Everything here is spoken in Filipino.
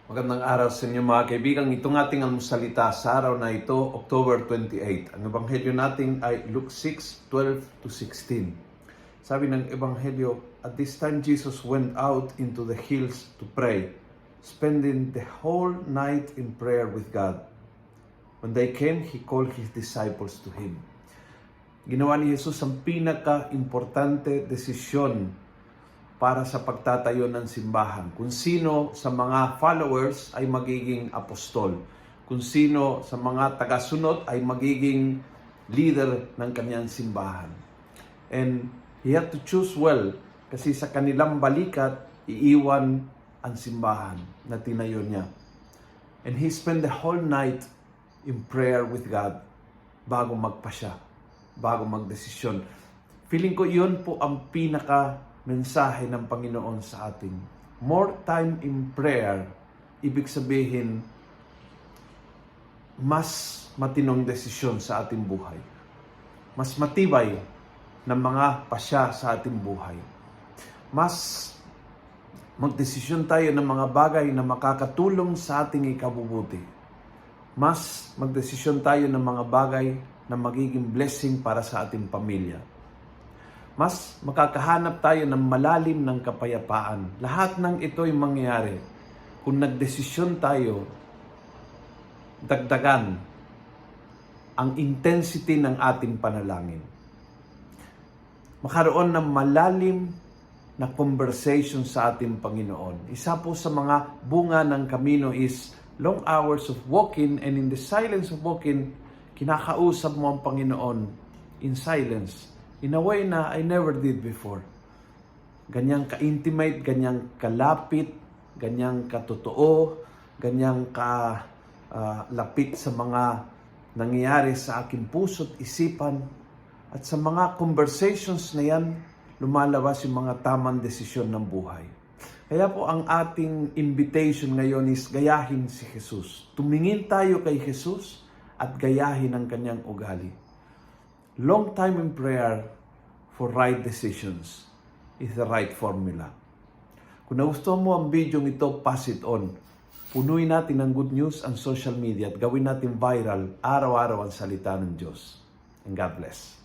Magandang araw sa inyo mga kaibigan. Itong ating almusalita sa araw na ito, October 28. Ang ebanghelyo natin ay Luke 6:12-16. Sabi ng ebanghelyo, "At this time Jesus went out into the hills to pray, spending the whole night in prayer with God. When they came, He called His disciples to Him." Ginawa ni Jesus ang pinaka-importante desisyon para sa pagtatayo ng simbahan. Kung sino sa mga followers ay magiging apostol. Kung sino sa mga tagasunod ay magiging leader ng kanyang simbahan. And he had to choose well kasi sa kanilang balikat, iiwan ang simbahan na tinayo niya. And he spent the whole night in prayer with God bago magpasya, bago magdesisyon. Feeling ko yun po ang mensahe ng Panginoon sa atin. More time in prayer, ibig sabihin, mas matinong desisyon sa ating buhay. Mas matibay na mga pasya sa ating buhay. Mas magdesisyon tayo ng mga bagay na makakatulong sa ating ikabubuti. Mas magdesisyon tayo ng mga bagay na magiging blessing para sa ating pamilya. Mas makakahanap tayo ng malalim ng kapayapaan. Lahat ng ito'y mangyayari kung nagdesisyon tayo dagdagan ang intensity ng ating panalangin. Makaroon ng malalim na conversation sa ating Panginoon. Isa po sa mga bunga ng Camino is long hours of walking, and in the silence of walking, kinakausap mo ang Panginoon in silence. In a way na I never did before. Ganyang ka-intimate, ganyang kalapit, ganyang katotoo, ganyang kalapit sa mga nangyayari sa aking puso't isipan. At sa mga conversations na yan, lumalabas yung mga tamang desisyon ng buhay. Kaya po ang ating invitation ngayon is gayahin si Jesus. Tumingin tayo kay Jesus at gayahin ang kanyang ugali. Long time in prayer for right decisions is the right formula. Kung nagustuhan mo ang video ito, pass it on. Punuin natin ng good news ang social media at gawin natin viral araw-araw ang salita ng Diyos. And God bless.